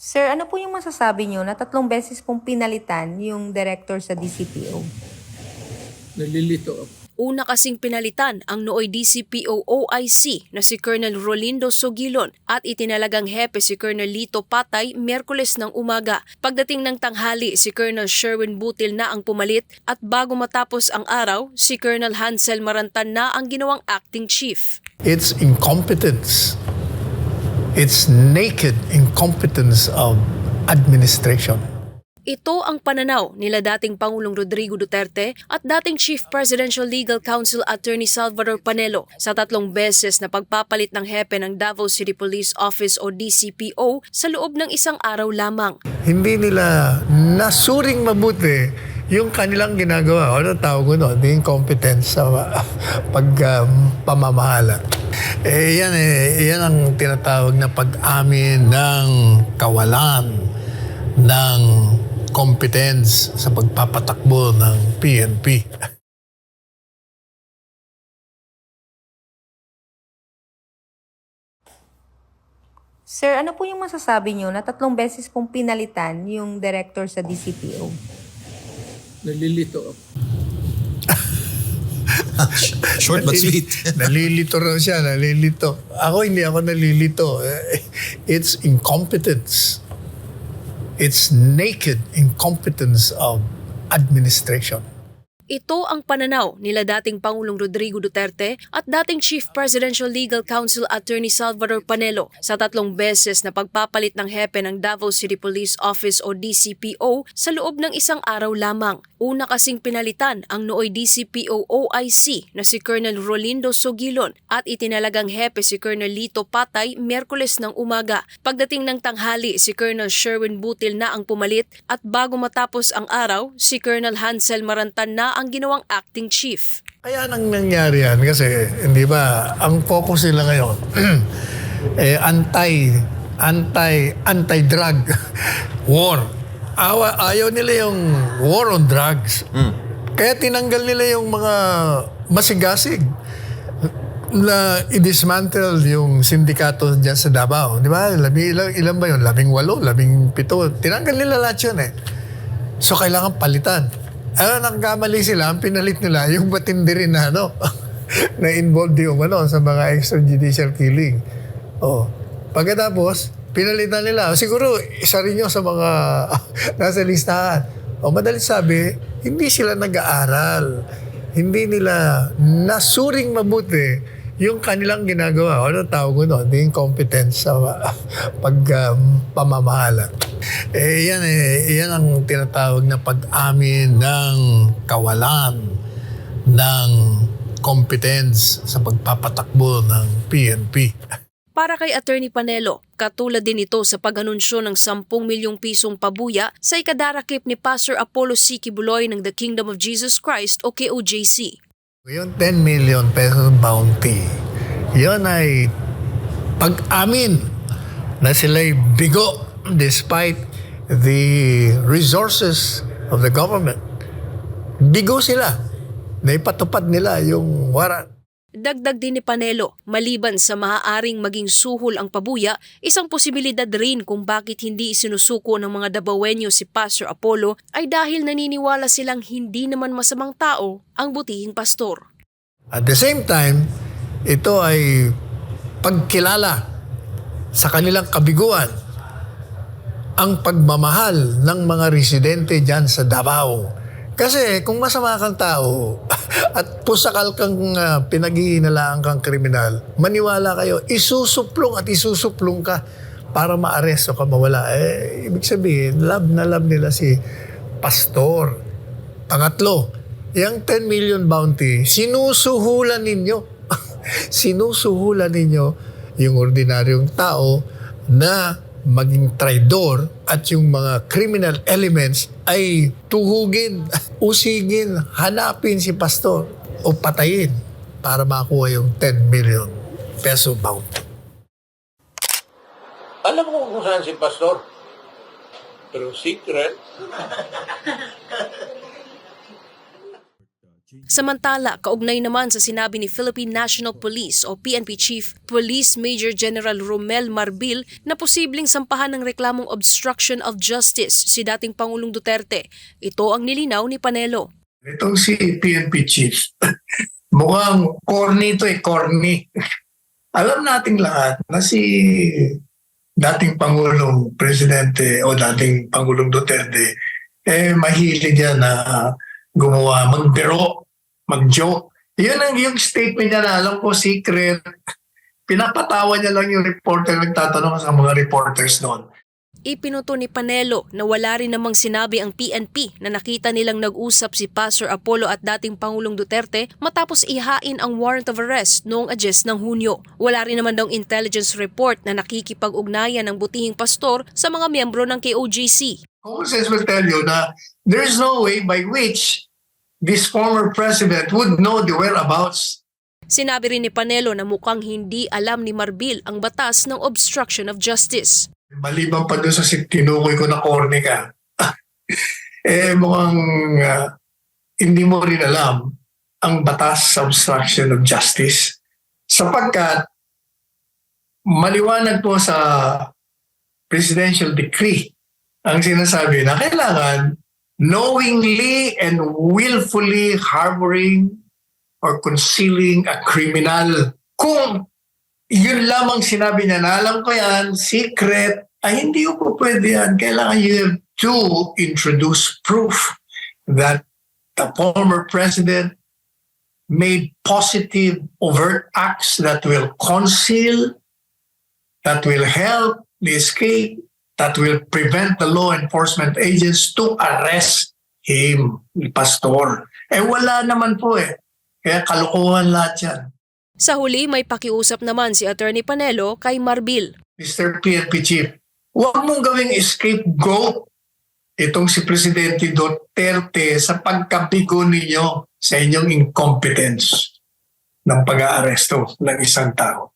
Sir, ano po yung masasabi niyo na 3 beses pong pinalitan yung director sa DCPO? Nalilito ako. Una kasing pinalitan ang nooy DCPO OIC na si Colonel Rolindo Sogilon at itinalagang hepe si Colonel Lito Patay Miyerkules ng umaga. Pagdating ng tanghali, si Colonel Sherwin Butil na ang pumalit at bago matapos ang araw, si Colonel Hansel Marantan na ang ginawang acting chief. It's incompetence. It's naked incompetence of administration. Ito ang pananaw nila dating Pangulong Rodrigo Duterte at dating Chief Presidential Legal Counsel Attorney Salvador Panelo sa 3 beses na pagpapalit ng hepe ng Davao City Police Office o DCPO sa loob ng isang araw lamang. Hindi nila nasuring mabuti yung kanilang ginagawa. Ano tawag ko no? The incompetence sa pamamahala. Yan ang tinatawag na pag-amin ng kawalan ng competence sa pagpapatakbo ng PNP. Sir, ano po yung masasabi niyo na 3 beses pong pinalitan yung director sa DCPO? Nalilito ako. Short but sweet. Nalilito raw siya, nalilito. Hindi ako nalilito. It's incompetence. It's naked incompetence of administration. Ito ang pananaw nila dating Pangulong Rodrigo Duterte at dating Chief Presidential Legal Counsel Attorney Salvador Panelo sa 3 beses na pagpapalit ng hepe ng Davao City Police Office o DCPO sa loob ng isang araw lamang. Una kasing pinalitan ang nooy DCPO OIC na si Colonel Rolindo Sogilon at itinalagang hepe si Colonel Lito Patay Miyerkules ng umaga. Pagdating ng tanghali, si Colonel Sherwin Butil na ang pumalit at bago matapos ang araw, si Colonel Hansel Marantan na ang ginawang acting chief. Kaya nang nangyari yan kasi, hindi ba, ang focus nila ngayon, anti-drug war. Ayaw nila yung war on drugs. Kaya tinanggal nila yung mga masigasig na i-dismantle yung sindikato dyan sa Davao. Di ba? Ilan ba yun? 18, 17. Tinanggal nila lahat yun eh. So, kailangan palitan. Nagkamali sila, ang pinalit nila yung matindi rin na na involved yung sa mga extrajudicial killing. Pagkatapos, pinalitan nila. Siguro, isa rin yun sa mga nasa listahan. Madalit sabi, hindi sila nag-aaral. Hindi nila nasuring mabuti yung kanilang ginagawa. Ano tawag ko no? The incompetence sa pamamahala. Yan ang tinatawag na pag-amin ng kawalan ng competence sa pagpapatakbo ng PNP. Para kay Attorney Panelo, katulad din ito sa pag-anunsyo ng 10 milyong pisong pabuya sa ikadarakip ni Pastor Apollo C. Kibuloy ng The Kingdom of Jesus Christ o KOJC. Yung 10 million pesos bounty, yun ay pag-amin na sila'y bigo despite the resources of the government. Bigo sila na ipatupad nila yung warrant. Dagdag din ni Panelo, maliban sa maaaring maging suhol ang pabuya, isang posibilidad rin kung bakit hindi isinusuko ng mga Dabawenyo si Pastor Apollo ay dahil naniniwala silang hindi naman masamang tao ang butihing pastor. At the same time, ito ay pagkilala sa kanilang kabiguan ang pagmamahal ng mga residente dyan sa Davao. Kasi kung masama kang tao at pusakal kang pinaghihinalaan kang kriminal, maniwala kayo, isusuplong ka para maaresto ka, mawala. Ibig sabihin, love na love nila si pastor. Pangatlo, yung 10 million bounty, sinusuhulan ninyo. Sinusuhulan ninyo yung ordinaryong tao na maging traidor at yung mga criminal elements ay tuhugin, usigin, hanapin si pastor o patayin para makuha yung 10 million peso bounty. Alam mo kung saan si pastor? Pero secret. Samantala, kaugnay naman sa sinabi ni Philippine National Police o PNP Chief Police Major General Romel Marbil na posibleng sampahan ng reklamong obstruction of justice si dating Pangulong Duterte. Ito ang nilinaw ni Panelo. Itong si PNP Chief, mukhang corny ito corny. Alam nating lahat na si dating Pangulong Presidente o dating Pangulong Duterte, mahilig yan na gumawa, magbiro, mag-joke. Yun ang yung statement niya na alam ko secret. Pinapatawa niya lang yung reporter, nagtatanong sa mga reporters noon. Ipinuto ni Panelo na wala rin namang sinabi ang PNP na nakita nilang nag-usap si Pastor Apollo at dating Pangulong Duterte matapos ihain ang warrant of arrest noong 10 ng Hunyo. Wala rin naman daw intelligence report na nakikipag-ugnayan ng butihing pastor sa mga miyembro ng KOJC. Common sense will tell you na there's no way by which this former president would know the whereabouts. Sinabi rin ni Panelo na mukhang hindi alam ni Marbil ang batas ng obstruction of justice. Maliban pa doon sa tinukoy ko na corny ka, mukhang hindi mo rin alam ang batas sa obstruction of justice. Sapagkat maliwanag po sa presidential decree ang sinasabi na kailangan knowingly and willfully harboring or concealing a criminal. Kung yun lamang sinabi niya na alam ko yan, secret, ay hindi po pwede yan. Kailangan you have to introduce proof that the former president made positive overt acts that will conceal, that will help the escape, that will prevent the law enforcement agents to arrest him, Pastor. Wala naman po Kaya kalokohan lahat yan. Sa huli, may pakiusap naman si Attorney Panelo kay Marbil. Mr. PNP Chief, huwag mong gawing scapegoat itong si Presidente Duterte sa pagkabigo ninyo sa inyong incompetence ng pag-aaresto ng isang tao.